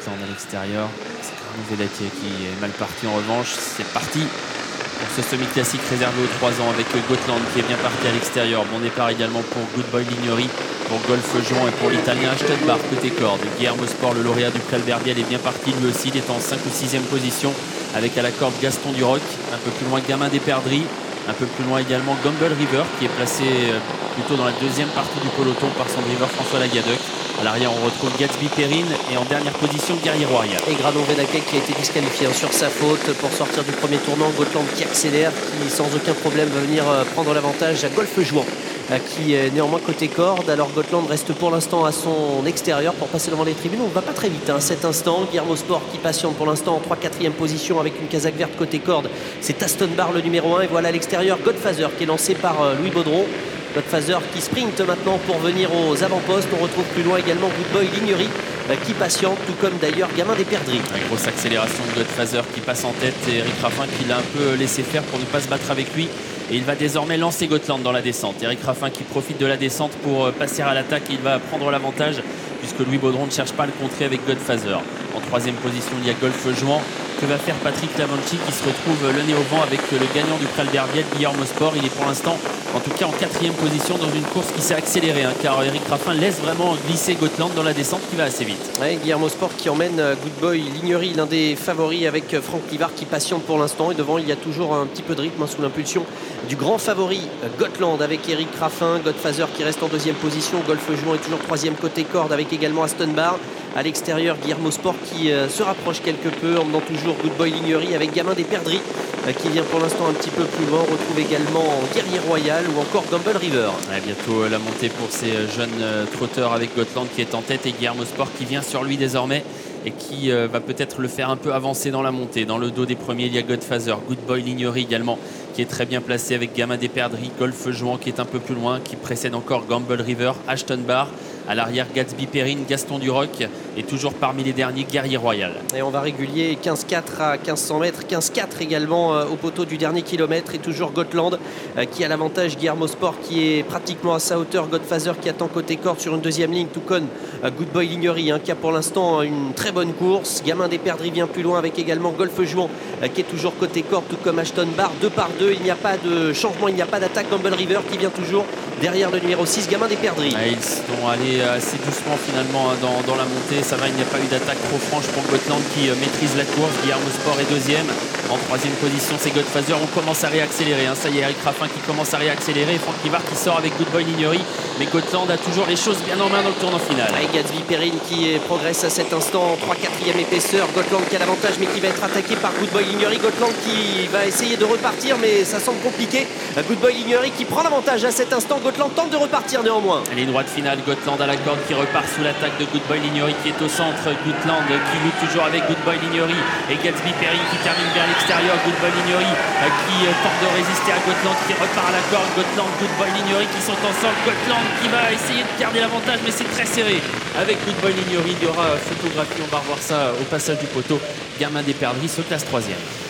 Gotland à l'extérieur. C'est quand même Vedatier qui est mal parti en revanche. C'est parti pour ce semi-classique réservé aux 3 ans avec Gotland qui est bien parti à l'extérieur. Bon départ également pour Good Boy Lignery, pour Golf Juan et pour l'italien Ashton Barr côté corde. Guillermo Sport, le lauréat du Prix Albert Biel, est bien parti lui aussi. Il est en 5 ou 6e position avec à la corde Gaston Duroc. Un peu plus loin Gamin des Perdrix. Un peu plus loin également Gamble River qui est placé plutôt dans la deuxième partie du peloton par son driver François Lagadec. À l'arrière on retrouve Gatsby Perrine et en dernière position Guerrier Royal. Et Gradon Vedake qui a été disqualifié sur sa faute pour sortir du premier tournant. Gotland qui accélère, qui sans aucun problème va venir prendre l'avantage à Golf Juan qui est néanmoins côté corde. Alors Gotland reste pour l'instant à son extérieur pour passer devant les tribunes. On ne va pas très vite à cet instant. Guillermo Sport qui patiente pour l'instant en 3-4e position avec une casaque verte côté corde. C'est Aston Barr le numéro 1 et voilà à l'extérieur Godfather qui est lancé par Louis Baudron. Godfather qui sprinte maintenant pour venir aux avant-postes. On retrouve plus loin également Good Boy Lignery qui patiente, tout comme d'ailleurs Gamin des Perdrix. Une grosse accélération de Godfather qui passe en tête et Eric Raffin qui l'a un peu laissé faire pour ne pas se battre avec lui. Et il va désormais lancer Gotland dans la descente. Eric Raffin qui profite de la descente pour passer à l'attaque. Il va prendre l'avantage puisque Louis Baudron ne cherche pas à le contrer avec Godfather. En 3e position, il y a Golf Juan. Que va faire Patrick Lavanchi qui se retrouve le nez au vent avec le gagnant du Prix Albert Biel, Guillermo Sport. Il est pour l'instant, en tout cas en 4e position dans une course qui s'est accélérée car Eric Raffin laisse vraiment glisser Gotland dans la descente qui va assez vite. Ouais, Guillermo Sport qui emmène Good Boy Lignery, l'un des favoris avec Franck Livard qui patiente pour l'instant. Et devant, il y a toujours un petit peu de rythme sous l'impulsion du grand favori Gotland avec Eric Raffin. Godfather qui reste en 2e position. Golf Juan est toujours 3e côté corde avec également Aston Barr. À l'extérieur, Guillermo Sport qui se rapproche quelque peu, emmenant toujours Good Boy Lignery avec Gamin des Perdrix qui vient pour l'instant un petit peu plus loin. On retrouve également Guerrier Royal ou encore Gamble River. Ouais, bientôt la montée pour ces jeunes trotteurs avec Gotland qui est en tête et Guillermo Sport qui vient sur lui désormais et qui va peut-être le faire un peu avancer dans la montée. Dans le dos des premiers, il y a Godfather, Good Boy Lignery également qui est très bien placé avec Gamin des Perdrix, Golf Juan qui est un peu plus loin, qui précède encore Gamble River, Ashton Barr. À l'arrière, Gatsby Perrine, Gaston Duroc et toujours parmi les derniers, Guerrier Royal. Et on va régulier 15-4 à 1500 mètres, 15-4 également au poteau du dernier kilomètre et toujours Gotland qui a l'avantage, Guillermo Sport qui est pratiquement à sa hauteur, Godfather qui attend côté corde sur une 2e ligne, tout comme Good Boy Lignery qui a pour l'instant une très bonne course. Gamin des Perdrix vient plus loin avec également Golf Juan qui est toujours côté corde, tout comme Ashton Barr, 2 par 2. Il n'y a pas de changement, il n'y a pas d'attaque. Gamble River qui vient toujours derrière le numéro 6, Gamin des Perdrix. Ils sont allés assez doucement finalement dans la montée. Ça va, il n'y a pas eu d'attaque trop franche pour Gotland qui maîtrise la course. Guillermo Sport est 2e. En 3e position, c'est Godfather. On commence à réaccélérer. Ça y est, Eric Raffin qui commence à réaccélérer. Et Franck Livard qui sort avec Good Boy Lignery. Mais Gotland a toujours les choses bien en main dans le tournant final. Et Gatsby Perrine qui progresse à cet instant en 3/4e épaisseur. Gotland qui a l'avantage mais qui va être attaqué par Good Boy Lignery. Gotland qui va essayer de repartir mais ça semble compliqué. Good Boy Lignery qui prend l'avantage à cet instant. Gotland tente de repartir néanmoins. Ligne droite finale, Gotland à la corde qui repart sous l'attaque de Good Boy Lignery qui est au centre. Gotland qui lutte toujours avec Good Boy Lignery et Gatsby Perrine qui termine bien à l'extérieur. Good Boy Lignery qui tente de résister à Gotland qui repart à la corde. Gotland, Good Boy Lignery qui sont ensemble. Gotland qui va essayer de garder l'avantage mais c'est très serré avec Good Boy Lignery. Il y aura photographie, on va revoir ça au passage du poteau. Gamin des Perdrix se classe 3e.